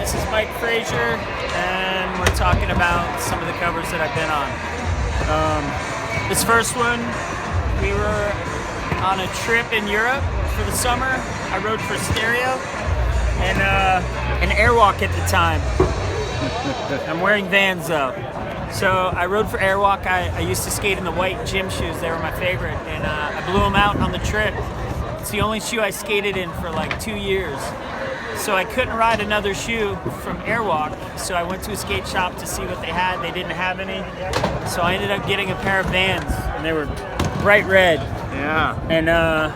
This is Mike Frazier, and we're talking about some of the covers that I've been on. This first one, we were on a trip in Europe for the summer. I rode for Stereo and an Airwalk at the time. I'm wearing Vans though. So I rode for Airwalk. I used to skate in the white gym shoes. They were my favorite, and I blew them out on the trip. It's the only shoe I skated in for like 2 years. So I couldn't ride another shoe from Airwalk, so I went to a skate shop to see what they had. They didn't have any, so I ended up getting a pair of Vans, and they were bright red. Yeah. And I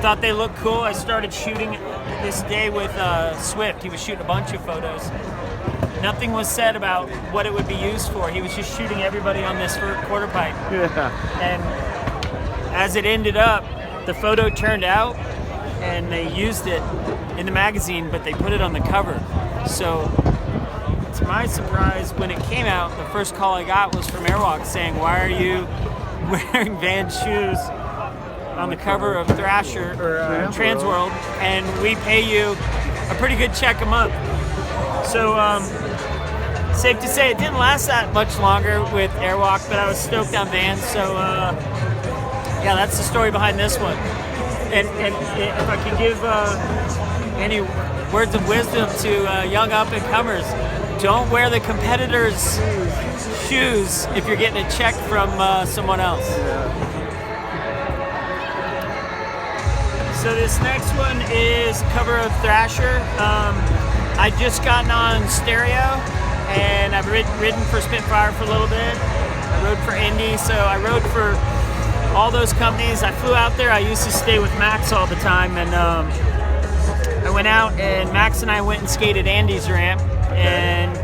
thought they looked cool. I started shooting this day with Swift. He was shooting a bunch of photos. Nothing was said about what it would be used for. He was just shooting everybody on this quarter pipe. Yeah. And as it ended up, the photo turned out, and they used it in the magazine, but they put it on the cover. So, to my surprise, when it came out, the first call I got was from Airwalk saying, "Why are you wearing Vans shoes on the cover of Thrasher or Transworld? And we pay you a pretty good check a month." So, safe to say, it didn't last that much longer with Airwalk, but I was stoked on Vans. So, yeah, that's the story behind this one. And if I could give any words of wisdom to young up-and-comers, don't wear the competitors' shoes if you're getting a check from someone else. So this next one is a cover of Thrasher. I just gotten on Stereo, and I've ridden for Spitfire for a little bit. I rode for Indy, so I rode for all those companies. I flew out there. I used to stay with Max all the time, and I went out, and Max and I went and skated Andy's ramp, and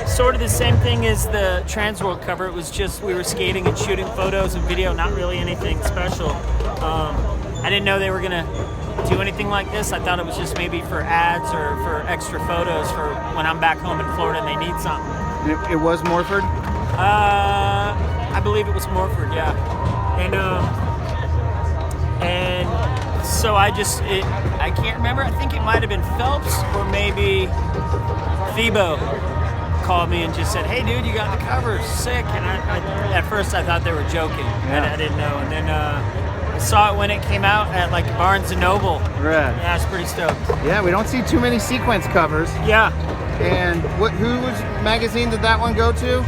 sort of the same thing as the Transworld cover. It was just we were skating and shooting photos and video, not really anything special. I didn't know they were gonna do anything like this. I thought it was just maybe for ads or for extra photos for when I'm back home in Florida and they need something. It was Morford? I believe it was Morford, yeah. And so I can't remember. I think it might have been Phelps or maybe Thebo called me and just said, "Hey, dude, you got the cover, sick." And at first I thought they were joking. I didn't know. And then I saw it when it came out at like Barnes & Noble. Right. Yeah, I was pretty stoked. Yeah, we don't see too many sequence covers. Yeah. And whose magazine did that one go to?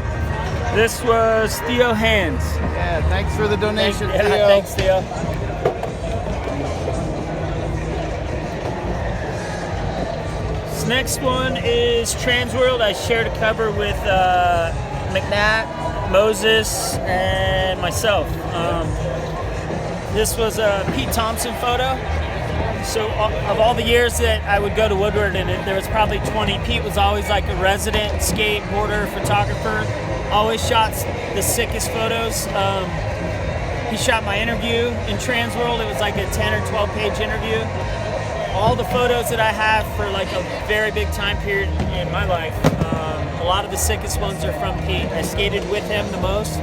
This was Theo Hands. Yeah, thanks for the donation, Theo. Thanks, Theo. This next one is Transworld. I shared a cover with McNatt, Moses, and myself. This was a Pete Thompson photo. So of all the years that I would go to Woodward, and there was probably 20, Pete was always like a resident skateboarder, photographer, always shot the sickest photos. He shot my interview in Transworld. It was like a 10 or 12 page interview. All the photos that I have for like a very big time period in my life, a lot of the sickest ones are from Pete. I skated with him the most,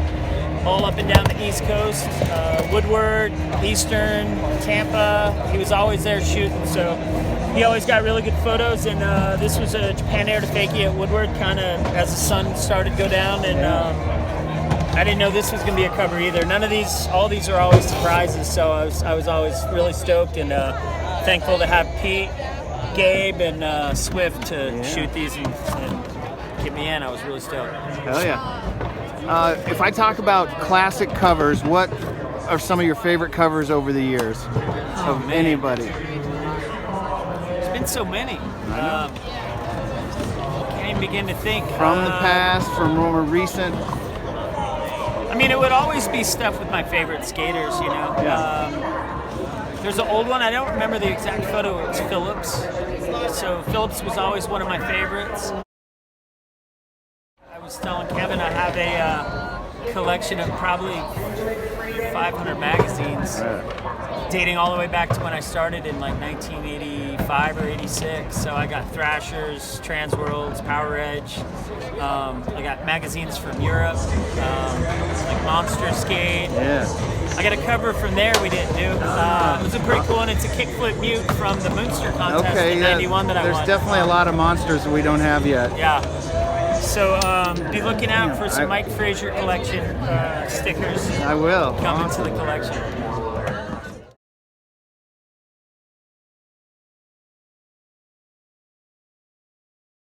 all up and down the East Coast, Woodward, Eastern, Tampa. He was always there shooting, so he always got really good photos. And this was a Japan Air to Fakie at Woodward, kind of as the sun started to go down. And I didn't know this was going to be a cover either. None of these, all these are always surprises. So I was always really stoked and thankful to have Pete, Gabe, and Swift to shoot these and get me in. I was really stoked. Hell yeah. If I talk about classic covers, what are some of your favorite covers over the years of anybody? There's been so many. Can't even begin to think. From the past, from more recent? I mean, it would always be stuff with my favorite skaters, you know. Yeah. There's an old one. I don't remember the exact photo. It's Phillips. So Phillips was always one of my favorites. I was telling Kevin I have a collection of probably 500 500 magazines, dating all the way back to when I started in like 1985 or 86. So I got Thrashers, Transworlds, Power Edge. I got magazines from Europe, like Monster Skate. Yeah. I got a cover from there we didn't do. It was a pretty cool one. It's a kickflip mute from the Moonster contest in '91 that I won. There's definitely a lot of monsters that we don't have yet. Yeah. So be looking out for some Mike Frazier collection stickers. I will. Coming Awesome. to the collection.